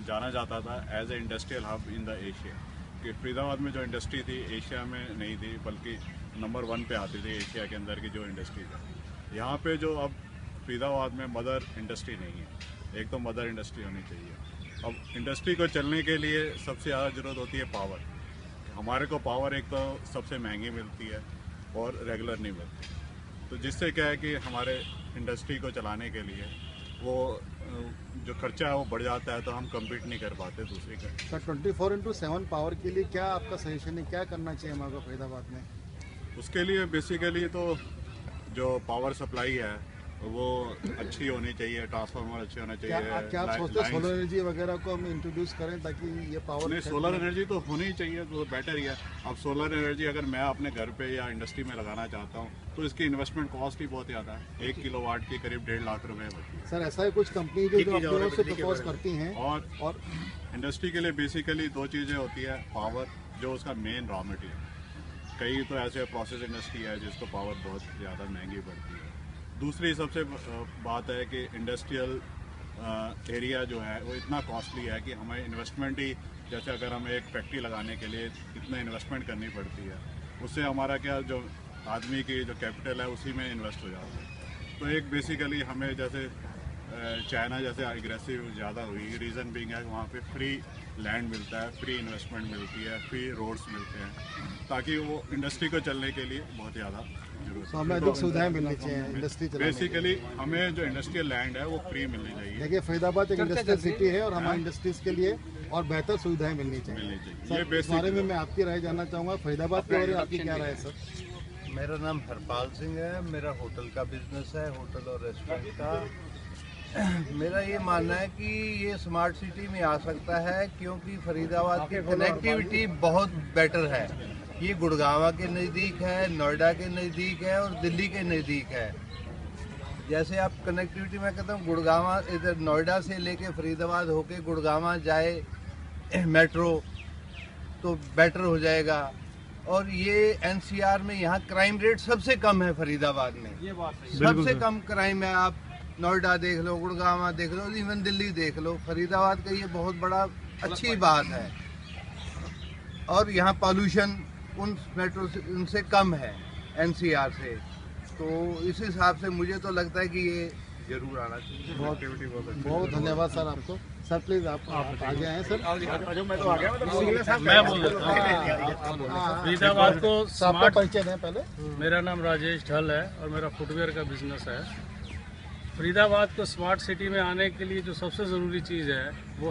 जाना जाता था as a industrial hub in the Asia, कि फरीदाबाद में जो इंडस्ट्री थी एशिया में नहीं थी, बल्कि नंबर 1 पे आती थी एशिया के अंदर की जो इंडस्ट्री है। यहाँ पे जो अब फरीदाबाद में मदर इंडस्ट्री नहीं है, एक तो मदर इंडस्ट्री होनी चाहिए। अब इंडस्ट्री को चलने के लिए सबसे ज़्यादा ज़रूरत होती है पावर। हमारे को पावर एक तो सबसे महंगी मिलती है और रेगुलर नहीं मिलती, तो जिससे क्या है कि हमारे इंडस्ट्री को चलाने के लिए वो जो खर्चा है वो बढ़ जाता है, तो हम कम्पीट नहीं कर पाते दूसरी का। सर 24/7 पावर के लिए क्या आपका सजेशन है, क्या करना चाहिए हमारे को फरीदाबाद में? उसके लिए बेसिकली तो जो पावर सप्लाई है वो अच्छी होनी चाहिए, ट्रांसफार्मर अच्छे होने चाहिए। क्या आप सोचते हैं सोलर एनर्जी वगैरह को हम इंट्रोड्यूस करें ताकि ये पावर? नहीं, सोलर एनर्जी तो होनी ही चाहिए, तो बेटर ही है। अब सोलर एनर्जी अगर मैं अपने घर पे या इंडस्ट्री में लगाना चाहता हूँ तो इसकी इन्वेस्टमेंट कॉस्ट ही बहुत ज़्यादा है, 1 किलोवाट की करीब 1.5 लाख रुपए है। सर ऐसा है कुछ कंपनी जो अपनी ओर से प्रपोज करती हैं, और इंडस्ट्री के लिए बेसिकली 2 चीज़ें होती है, पावर जो उसका मेन रॉ मटेरियल। कई तो ऐसे प्रोसेस इंडस्ट्री है जिसको पावर बहुत ज़्यादा महंगी पड़ती है। दूसरी सबसे बात है कि इंडस्ट्रियल एरिया जो है वो इतना कॉस्टली है कि हमें इन्वेस्टमेंट ही, जैसे अगर हमें एक फैक्ट्री लगाने के लिए इतना इन्वेस्टमेंट करनी पड़ती है, उससे हमारा क्या जो आदमी की जो कैपिटल है उसी में इन्वेस्ट हो जाता है। तो एक बेसिकली हमें जैसे चाइना जैसे एग्रेसिव ज़्यादा हुई, रीज़न बीइंग है वहाँ पे फ्री लैंड मिलता है, फ्री इन्वेस्टमेंट मिलती है, फ्री रोड्स मिलते हैं, ताकि वो इंडस्ट्री को चलने के लिए बहुत ज़्यादा जरूरत है। हमें अधिक सुविधाएं मिलनी चाहिए इंडस्ट्री चलाने के लिए। बेसिकली हमें जो इंडस्ट्रियल लैंड है वो फ्री मिलनी चाहिए। देखिए फरीदाबाद एक इंडस्ट्रियल सिटी है और हमारी इंडस्ट्रीज के लिए और बेहतर सुविधाएं मिलनी चाहिए। सर इस बारे में मैं आपकी राय जानना चाहूँगा, फरीदाबाद के बारे में आपकी क्या राय है सर? मेरा नाम हरपाल सिंह है, मेरा होटल का बिजनेस है, होटल और रेस्टोरेंट का। मेरा ये मानना है कि ये स्मार्ट सिटी में आ सकता है क्योंकि फरीदाबाद की कनेक्टिविटी बहुत बेटर है। ये गुड़गांव के नज़दीक है, नोएडा के नज़दीक है और दिल्ली के नज़दीक है। जैसे आप कनेक्टिविटी में कहता हूँ, गुड़गांव इधर नोएडा से लेके फरीदाबाद होके गुड़गांव जाए मेट्रो तो बेटर हो जाएगा। और ये एनसीआर में यहाँ क्राइम रेट सबसे कम है फरीदाबाद में, ये बात है, सबसे कम क्राइम है। आप नोएडा देख लो, गुड़गांव देख लो, इवन दिल्ली देख लो, फरीदाबाद का ये बहुत बड़ा अच्छी बात है। और यहाँ पॉल्यूशन उन मेट्रो से उनसे कम है एनसीआर से, तो इस हिसाब से मुझे तो लगता है कि ये जरूर आना चाहिए। बहुत धन्यवाद सर आपको। सर प्लीज आप आगे आए सर। मैं बोल देता हूँ फरीदाबाद को आपका परिचय दें पहले। मेरा नाम राजेश ढल है और मेरा फुटवेयर का बिजनेस है। फरीदाबाद को स्मार्ट सिटी में आने के लिए जो सबसे ज़रूरी चीज़ है वो